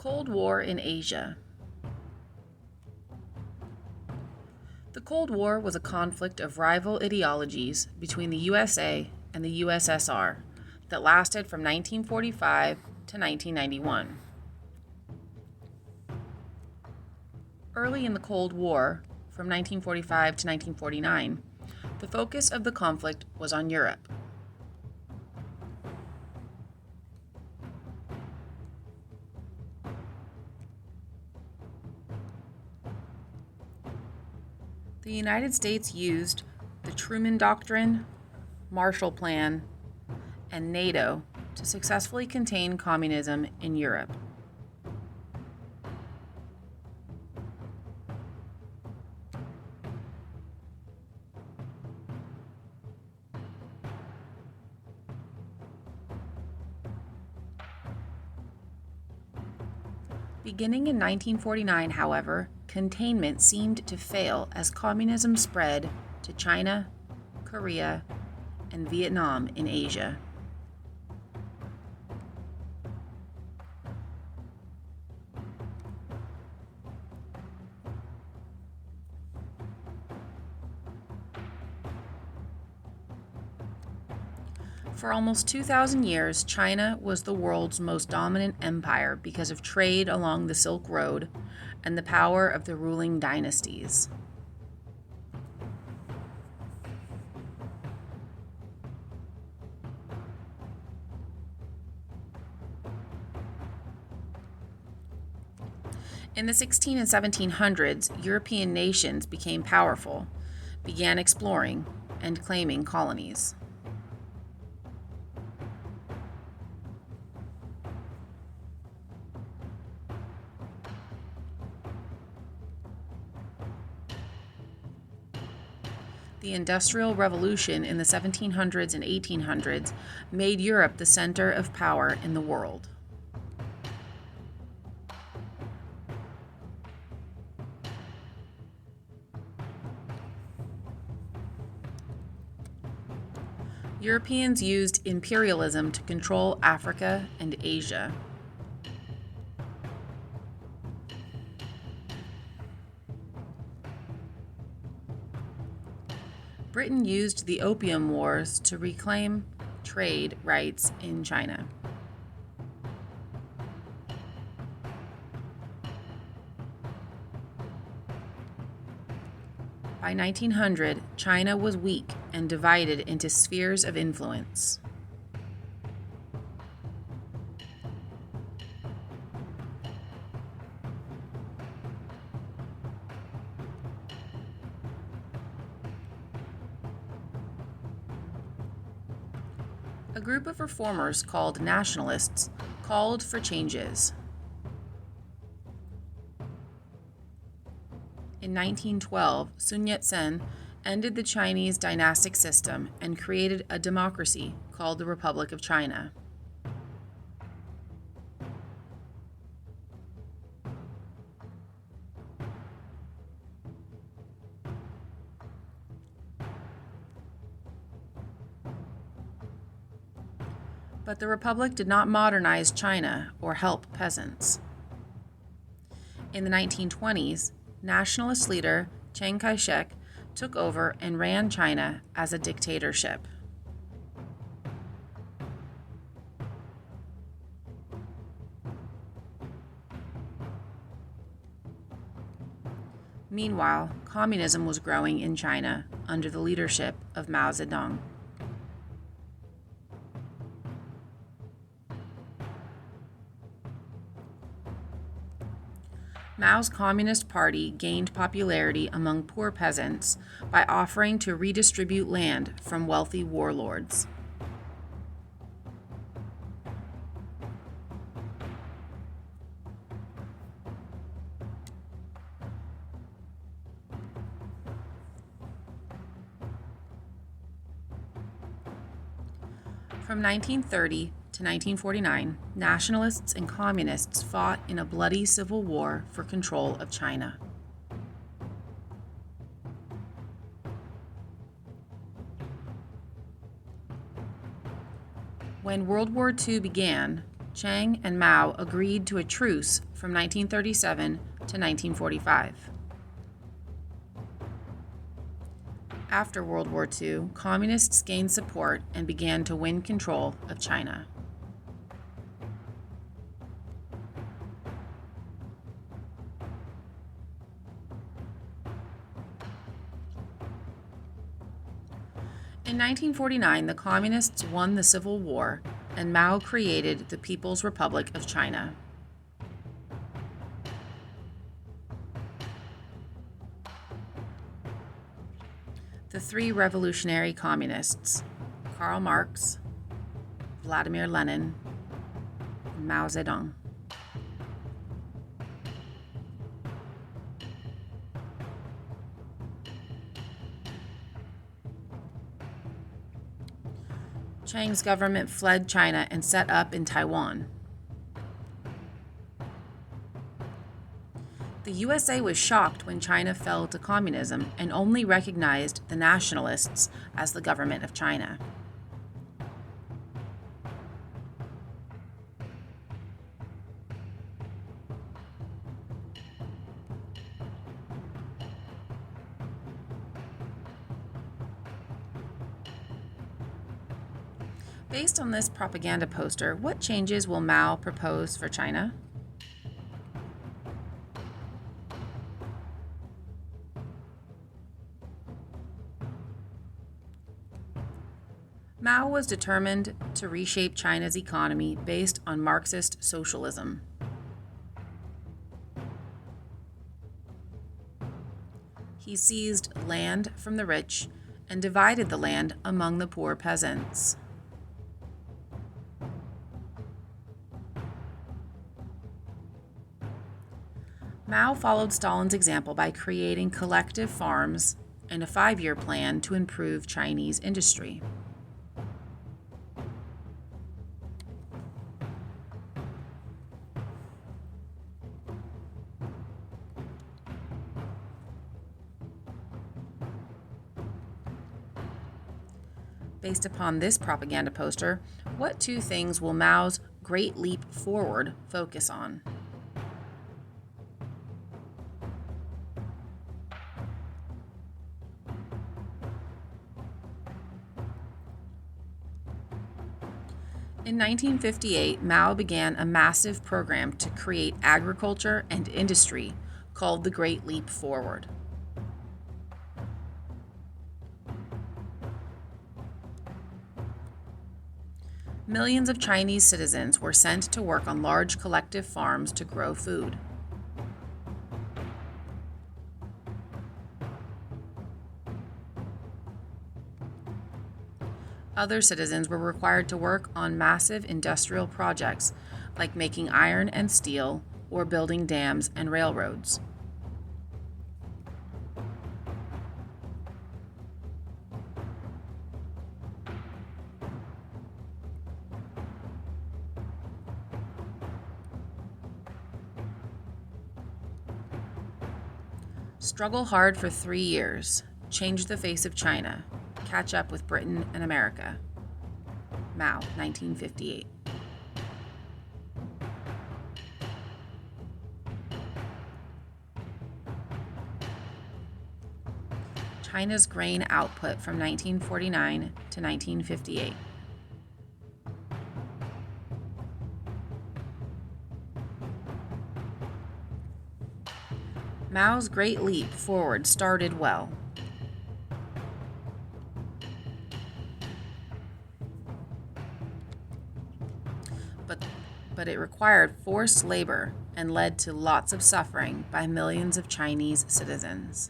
Cold War in Asia. The Cold War was a conflict of rival ideologies between the USA and the USSR that lasted from 1945 to 1991. Early in the Cold War, from 1945 to 1949, the focus of the conflict was on Europe. The United States used the Truman Doctrine, Marshall Plan, and NATO to successfully contain communism in Europe. Beginning in 1949, however, containment seemed to fail as communism spread to China, Korea, and Vietnam in Asia. For almost 2,000 years, China was the world's most dominant empire because of trade along the Silk Road and the power of the ruling dynasties. In the 16 and 1700s, European nations became powerful, began exploring, and claiming colonies. The Industrial Revolution in the 1700s and 1800s made Europe the center of power in the world. Europeans used imperialism to control Africa and Asia. Britain used the Opium Wars to reclaim trade rights in China. By 1900, China was weak and divided into spheres of influence. A group of reformers called nationalists called for changes. In 1912, Sun Yat-sen ended the Chinese dynastic system and created a democracy called the Republic of China. But the Republic did not modernize China or help peasants. In the 1920s, nationalist leader Chiang Kai-shek took over and ran China as a dictatorship. Meanwhile, communism was growing in China under the leadership of Mao Zedong. Mao's Communist Party gained popularity among poor peasants by offering to redistribute land from wealthy warlords. From 1930 to 1949, nationalists and communists fought in a bloody civil war for control of China. When World War II began, Chiang and Mao agreed to a truce from 1937 to 1945. After World War II, communists gained support and began to win control of China. In 1949, the communists won the Civil War, and Mao created the People's Republic of China. The three revolutionary communists, Karl Marx, Vladimir Lenin, and Mao Zedong. Chiang's government fled China and set up in Taiwan. The USA was shocked when China fell to communism and only recognized the nationalists as the government of China. Based on this propaganda poster, what changes will Mao propose for China? Mao was determined to reshape China's economy based on Marxist socialism. He seized land from the rich and divided the land among the poor peasants. Mao followed Stalin's example by creating collective farms and a 5-year plan to improve Chinese industry. Based upon this propaganda poster, what two things will Mao's Great Leap Forward focus on? In 1958, Mao began a massive program to create agriculture and industry called the Great Leap Forward. Millions of Chinese citizens were sent to work on large collective farms to grow food. Other citizens were required to work on massive industrial projects like making iron and steel or building dams and railroads. Struggle hard for 3 years. Change the face of China. Catch up with Britain and America. Mao, 1958. China's grain output from 1949 to 1958. Mao's Great Leap Forward started well. But it required forced labor and led to lots of suffering by millions of Chinese citizens.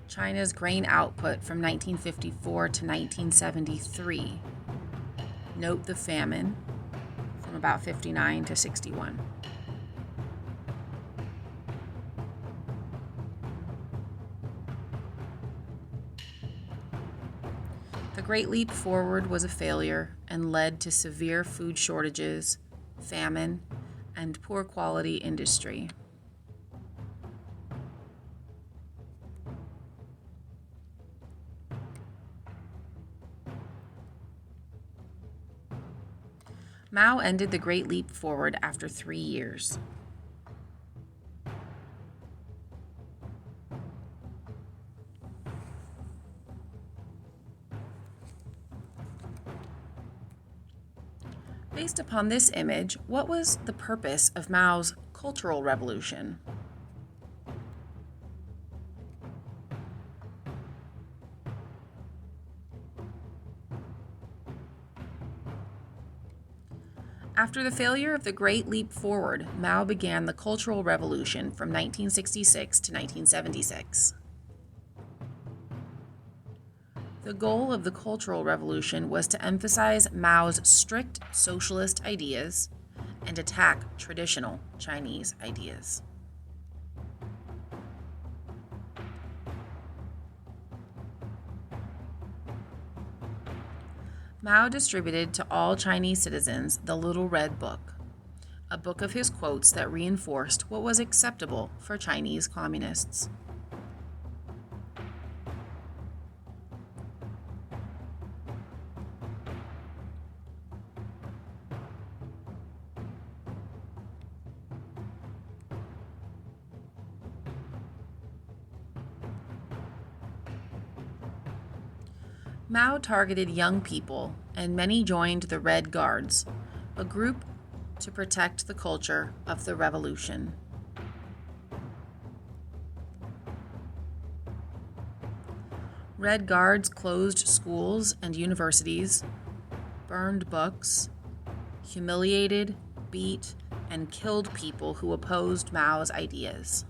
China's grain output from 1954 to 1973. Note the famine from about 59 to 61. The Great Leap Forward was a failure and led to severe food shortages, famine, and poor quality industry. Mao ended the Great Leap Forward after 3 years. Based upon this image, what was the purpose of Mao's Cultural Revolution? After the failure of the Great Leap Forward, Mao began the Cultural Revolution from 1966 to 1976. The goal of the Cultural Revolution was to emphasize Mao's strict socialist ideas and attack traditional Chinese ideas. Mao distributed to all Chinese citizens the Little Red Book, a book of his quotes that reinforced what was acceptable for Chinese communists. Mao targeted young people, and many joined the Red Guards, a group to protect the culture of the revolution. Red Guards closed schools and universities, burned books, humiliated, beat, and killed people who opposed Mao's ideas.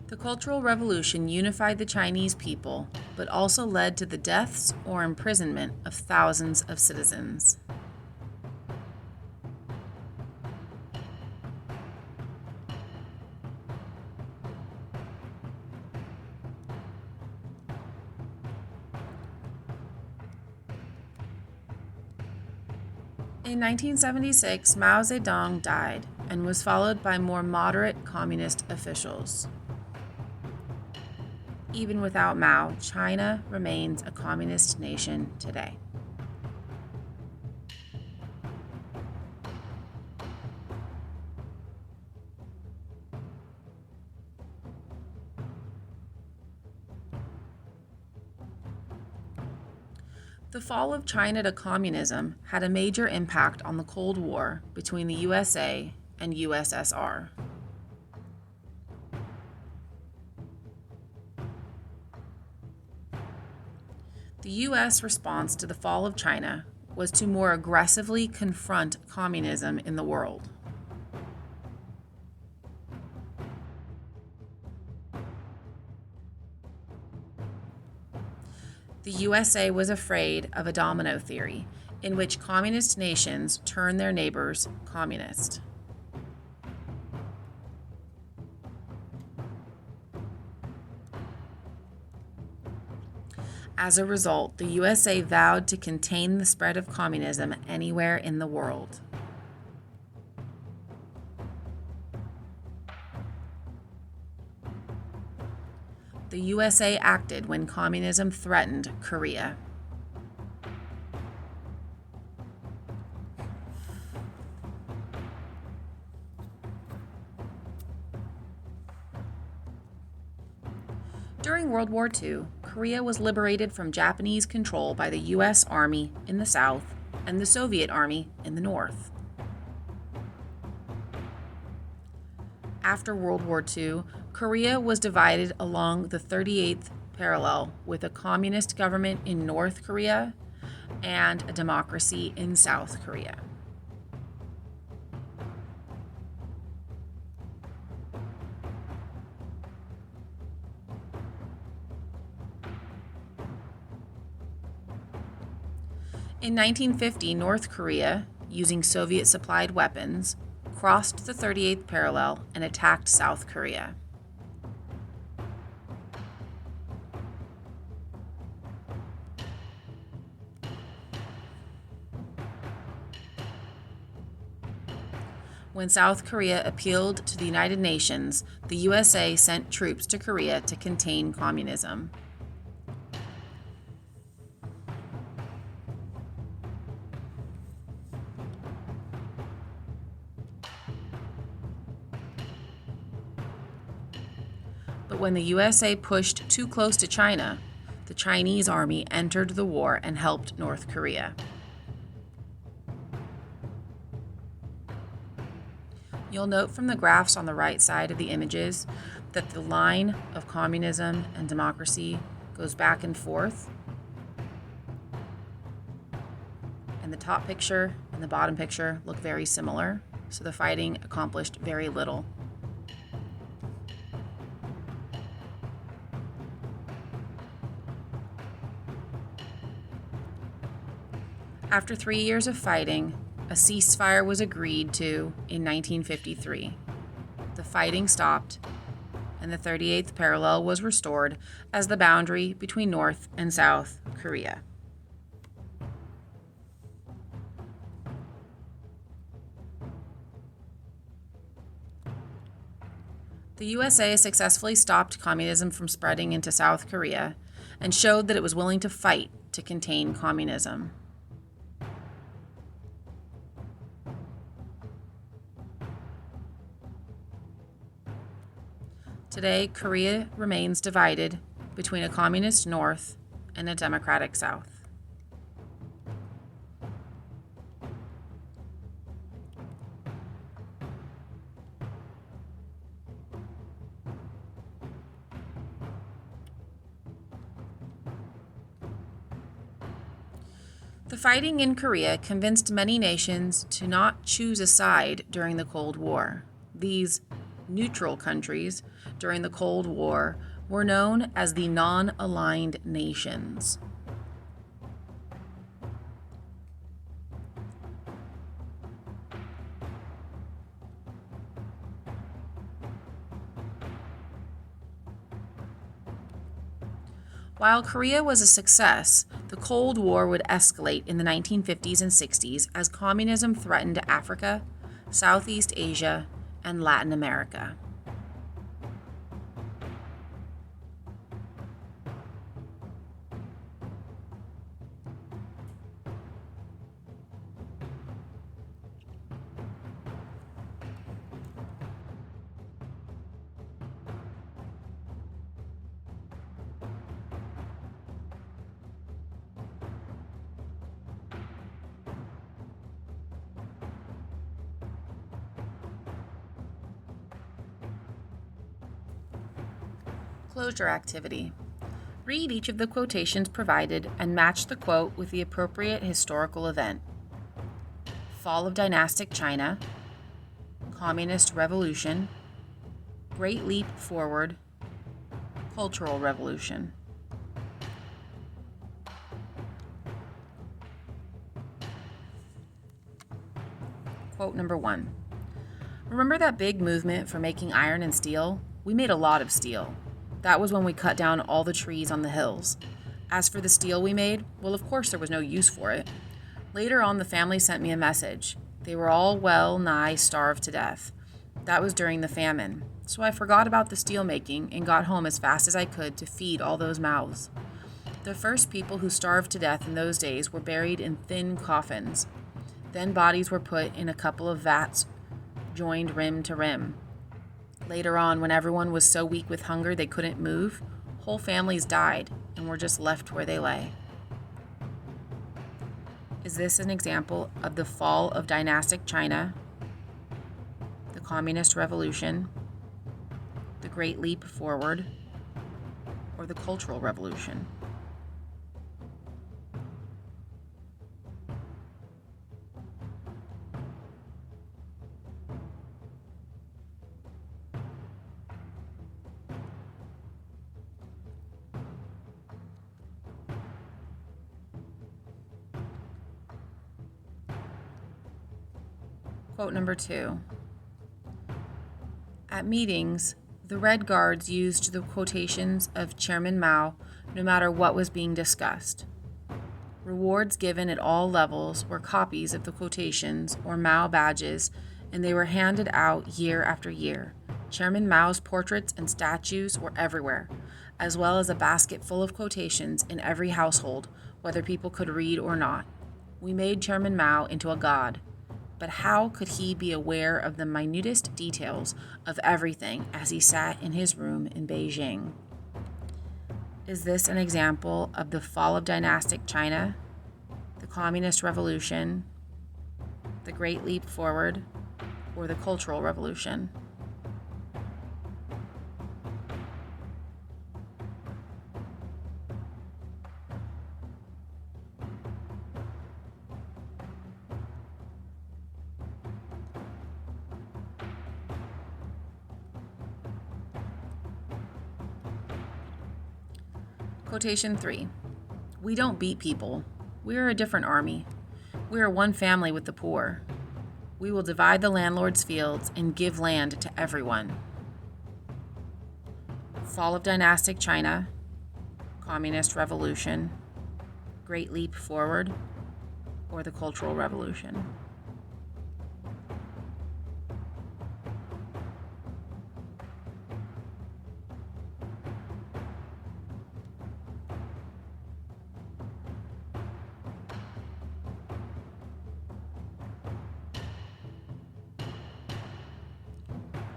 The Cultural Revolution unified the Chinese people, but also led to the deaths or imprisonment of thousands of citizens. In 1976, Mao Zedong died and was followed by more moderate communist officials. Even without Mao, China remains a communist nation today. The fall of China to communism had a major impact on the Cold War between the USA and USSR. The U.S. response to the fall of China was to more aggressively confront communism in the world. The USA was afraid of a domino theory, in which communist nations turn their neighbors communist. As a result, the USA vowed to contain the spread of communism anywhere in the world. The USA acted when communism threatened Korea. During World War II, Korea was liberated from Japanese control by the U.S. Army in the south and the Soviet Army in the north. After World War II, Korea was divided along the 38th parallel with a communist government in North Korea and a democracy in South Korea. In 1950, North Korea, using Soviet-supplied weapons, crossed the 38th parallel and attacked South Korea. When South Korea appealed to the United Nations, the USA sent troops to Korea to contain communism. But when the USA pushed too close to China, the Chinese army entered the war and helped North Korea. You'll note from the graphs on the right side of the images that the line of communism and democracy goes back and forth. And the top picture and the bottom picture look very similar, so the fighting accomplished very little. After 3 years of fighting, a ceasefire was agreed to in 1953. The fighting stopped, and the 38th parallel was restored as the boundary between North and South Korea. The USA successfully stopped communism from spreading into South Korea and showed that it was willing to fight to contain communism. Today, Korea remains divided between a communist North and a democratic South. The fighting in Korea convinced many nations to not choose a side during the Cold War. These neutral countries during the Cold War were known as the non-aligned nations. While Korea was a success, the Cold War would escalate in the 1950s and 60s as communism threatened Africa, Southeast Asia, and Latin America. Closure activity. Read each of the quotations provided and match the quote with the appropriate historical event. Fall of dynastic China, Communist Revolution, Great Leap Forward, Cultural Revolution. Quote number 1. Remember that big movement for making iron and steel? We made a lot of steel. That was when we cut down all the trees on the hills. As for the steel we made, well, of course there was no use for it. Later on, the family sent me a message. They were all well nigh starved to death. That was during the famine. So I forgot about the steel making and got home as fast as I could to feed all those mouths. The first people who starved to death in those days were buried in thin coffins. Then bodies were put in a couple of vats joined rim to rim. Later on, when everyone was so weak with hunger they couldn't move, whole families died and were just left where they lay. Is this an example of the fall of dynastic China, the Communist Revolution, the Great Leap Forward, or the Cultural Revolution? Quote number 2. At meetings, the Red Guards used the quotations of Chairman Mao no matter what was being discussed. Rewards given at all levels were copies of the quotations or Mao badges, and they were handed out year after year. Chairman Mao's portraits and statues were everywhere, as well as a basket full of quotations in every household, whether people could read or not. We made Chairman Mao into a god, but how could he be aware of the minutest details of everything as he sat in his room in Beijing? Is this an example of the fall of dynastic China, the Communist Revolution, the Great Leap Forward, or the Cultural Revolution? Quotation 3. We don't beat people. We are a different army. We are one family with the poor. We will divide the landlord's fields and give land to everyone. Fall of dynastic China, Communist Revolution, Great Leap Forward, or the Cultural Revolution?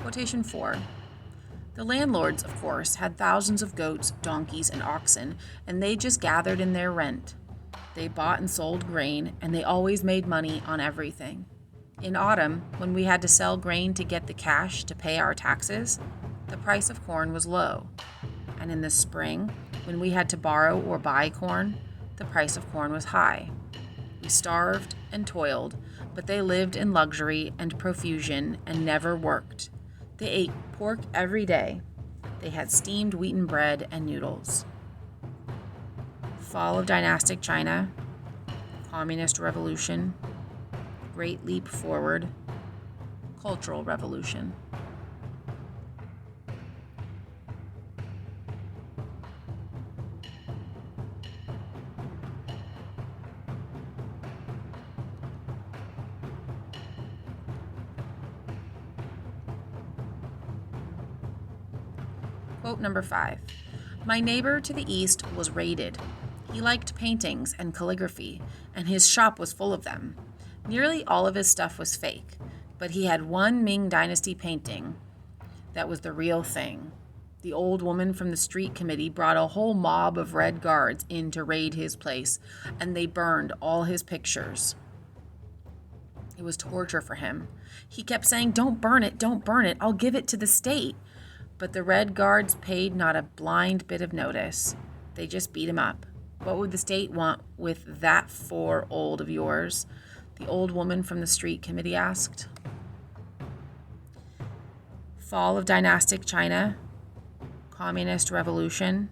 Quotation 4. The landlords, of course, had thousands of goats, donkeys, and oxen, and they just gathered in their rent. They bought and sold grain, and they always made money on everything. In autumn, when we had to sell grain to get the cash to pay our taxes, the price of corn was low. And in the spring, when we had to borrow or buy corn, the price of corn was high. We starved and toiled, but they lived in luxury and profusion and never worked. They ate pork every day. They had steamed wheaten bread and noodles. Fall of dynastic China, Communist Revolution, Great Leap Forward, Cultural Revolution. Quote number 5. My neighbor to the east was raided. He liked paintings and calligraphy, and his shop was full of them. Nearly all of his stuff was fake, but he had one Ming Dynasty painting that was the real thing. The old woman from the street committee brought a whole mob of Red Guards in to raid his place, and they burned all his pictures. It was torture for him. He kept saying, "Don't burn it, don't burn it, I'll give it to the state." But the Red Guards paid not a blind bit of notice. They just beat him up. What would the state want with that for old of yours? The old woman from the street committee asked. Fall of dynastic China, Communist Revolution,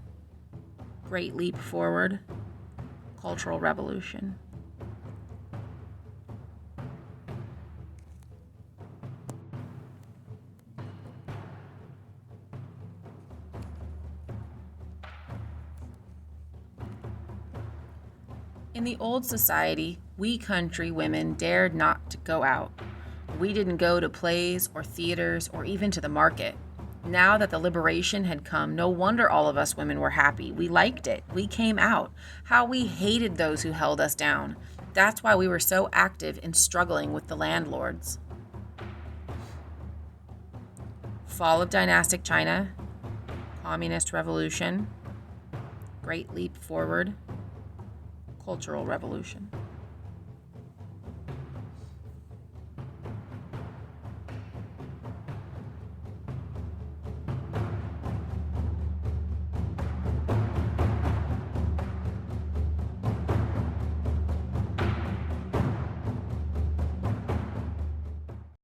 Great Leap Forward, Cultural Revolution. In the old society, we country women dared not to go out. We didn't go to plays or theaters or even to the market. Now that the liberation had come, no wonder all of us women were happy. We liked it. We came out. How we hated those who held us down. That's why we were so active in struggling with the landlords. Fall of dynastic China, Communist Revolution, Great Leap Forward, Cultural Revolution.